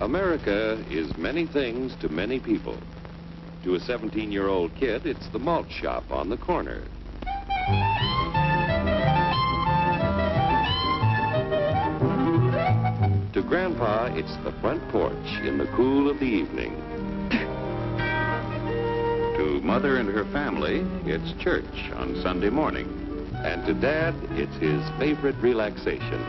America is many things to many people. To a 17-year-old kid, it's the malt shop on the corner. To Grandpa, it's the front porch in the cool of the evening. To Mother and her family, it's church on Sunday morning. And to Dad, it's his favorite relaxation.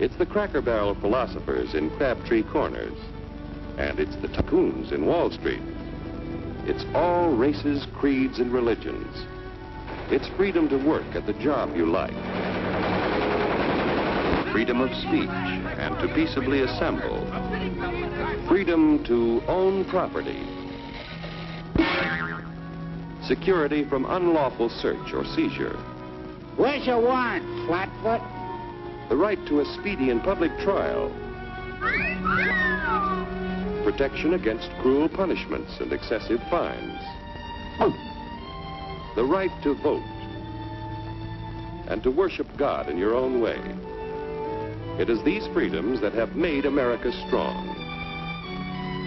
It's the Cracker Barrel philosophers in Crabtree Corners. And it's the tycoons in Wall Street. It's all races, creeds, and religions. It's freedom to work at the job you like. Freedom of speech and to peaceably assemble. Freedom to own property. Security from unlawful search or seizure. Where's your warrant, Flatfoot? The right to a speedy and public trial. Protection against cruel punishments and excessive fines. The right to vote. And to worship God in your own way. It is these freedoms that have made America strong.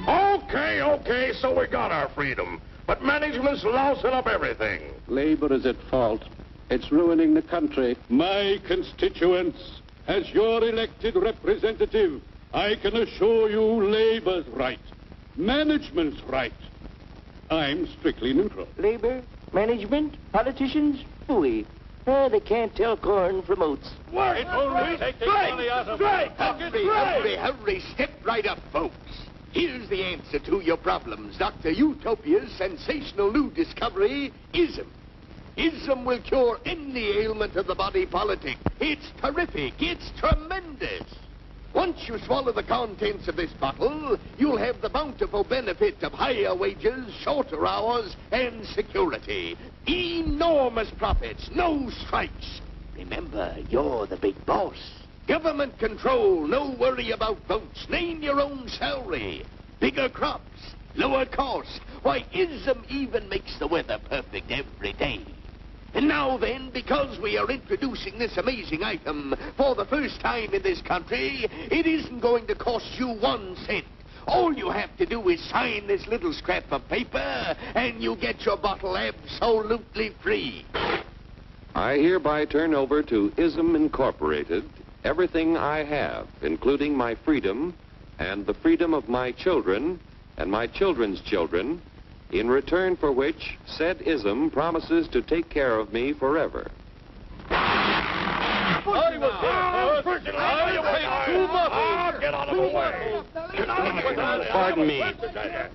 Okay, so we got our freedom. But management's lousing up everything. Labor is at fault. It's ruining the country. My constituents, as your elected representative, I can assure you Labor's right. Management's right. I'm strictly neutral. Labor, management, politicians, phooey. They can't tell corn from oats. Work! It's only taking money out of Hurry, step right up, folks. Here's the answer to your problems. Dr. Utopia's sensational new discovery, ISM. ISM will cure any ailment of the body politic. It's terrific. It's tremendous. Once you swallow the contents of this bottle, you'll have the bountiful benefit of higher wages, shorter hours, and security. Enormous profits, no strikes. Remember, you're the big boss. Government control, no worry about votes. Name your own salary. Bigger crops, lower costs. Why, ISM even makes the weather perfect every day. And now then, because we are introducing this amazing item for the first time in this country, it isn't going to cost you 1 cent. All you have to do is sign this little scrap of paper, and you get your bottle absolutely free. I hereby turn over to ISM Incorporated everything I have, including my freedom and the freedom of my children and my children's children, in return for which said ISM promises to take care of me forever. Get out of the way!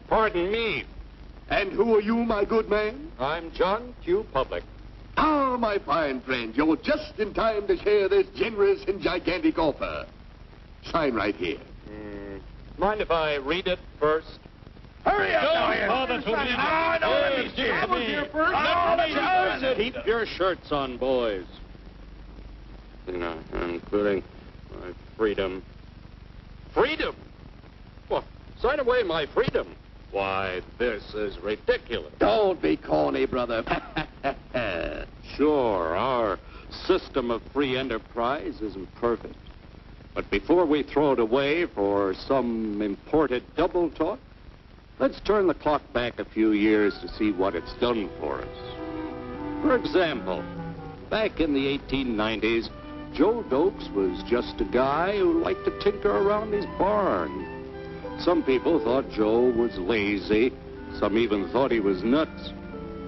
Pardon me. And who are you, my good man? I'm John Q. Public. Ah, my fine friend, you're just in time to share this generous and gigantic offer. Sign right here. Mind if I read it first? Hurry up, Keep your shirts on, boys. Including my freedom. Freedom? Well, sign away my freedom. Why, this is ridiculous. Don't be corny, brother. Sure, our system of free enterprise isn't perfect. But before we throw it away for some imported double talk, let's turn the clock back a few years to see what it's done for us. For example, back in the 1890s, Joe Dokes was just a guy who liked to tinker around his barn. Some people thought Joe was lazy. Some even thought he was nuts.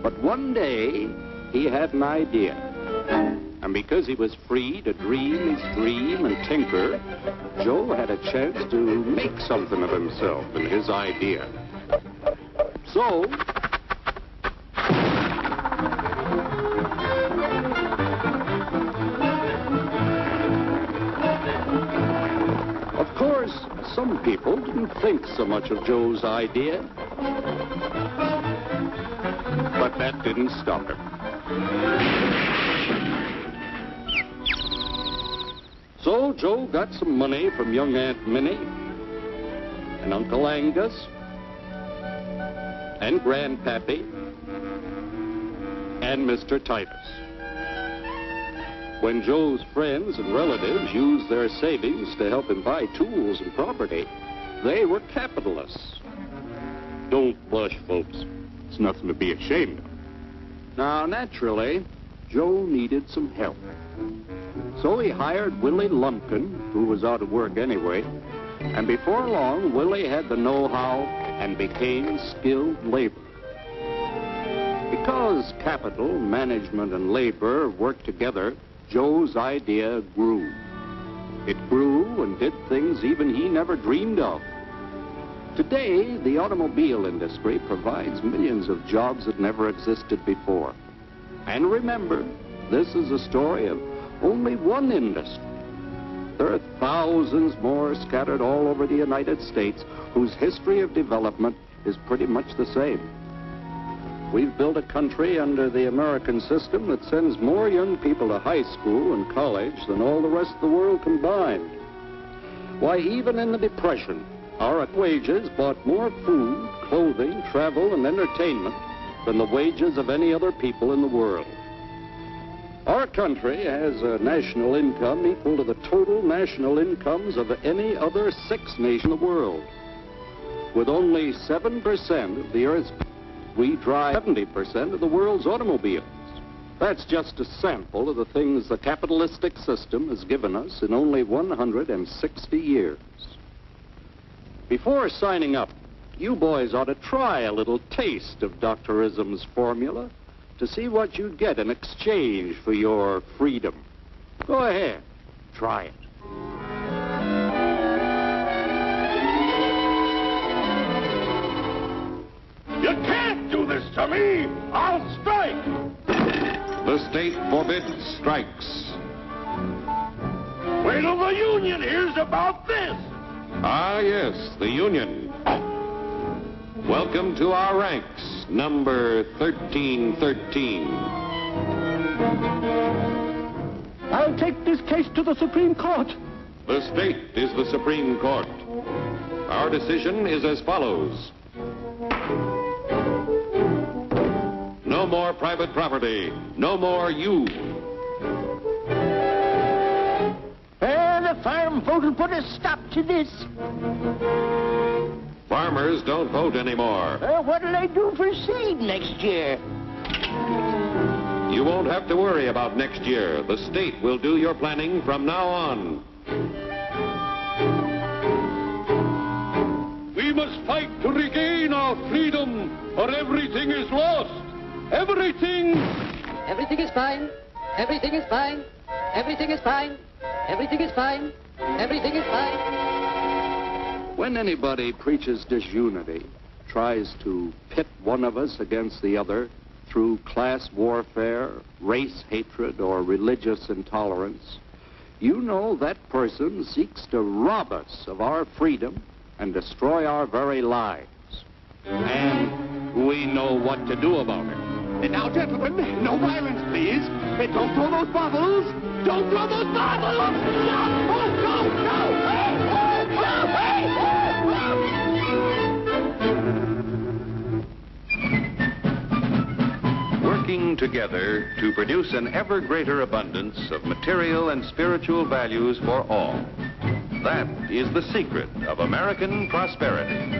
But one day, he had an idea. And because he was free to dream his dream and tinker, Joe had a chance to make something of himself and his idea. So, of course, some people didn't think so much of Joe's idea. But that didn't stop him. So Joe got some money from young Aunt Minnie and Uncle Angus and Grandpappy and Mr. Titus. When Joe's friends and relatives used their savings to help him buy tools and property, they were capitalists. Don't blush, folks. It's nothing to be ashamed of. Now, naturally, Joe needed some help. So he hired Willie Lumpkin, who was out of work anyway, and before long, Willie had the know-how and became skilled labor. Because capital, management, and labor worked together, Joe's idea grew. It grew and did things even he never dreamed of. Today, the automobile industry provides millions of jobs that never existed before. And remember, this is a story of only one industry. There are thousands more scattered all over the United States whose history of development is pretty much the same. We've built a country under the American system that sends more young people to high school and college than all the rest of the world combined. Why, even in the Depression, our wages bought more food, clothing, travel, and entertainment than the wages of any other people in the world. Our country has a national income equal to the total national incomes of any other 6 nations in the world. With only 7% of the Earth's people, we drive 70% of the world's automobiles. That's just a sample of the things the capitalistic system has given us in only 160 years. Before signing up, you boys ought to try a little taste of Dr. Ism's formula to see what you'd get in exchange for your freedom. Go ahead, try it. You can't do this to me! I'll strike! The state forbids strikes. Wait till the union hears about this! Ah, yes, the Union. Welcome to our ranks, number 1313. I'll take this case to the Supreme Court. The state is the Supreme Court. Our decision is as follows. No more private property. No more you. The farm vote will put a stop to this. Farmers don't vote anymore. What'll they do for seed next year? You won't have to worry about next year. The state will do your planning from now on. We must fight to regain our freedom, or everything is lost. Everything! Everything is fine. Everything is fine. Everything is fine. Everything is fine. Everything is fine. When anybody preaches disunity, tries to pit one of us against the other through class warfare, race hatred, or religious intolerance, you know that person seeks to rob us of our freedom and destroy our very lives. And we know what to do about it. Now, gentlemen, no violence, please. Don't throw those bottles. Don't throw those bottles! No! Oh, no! No! Working together to produce an ever greater abundance of material and spiritual values for all. That is the secret of American prosperity.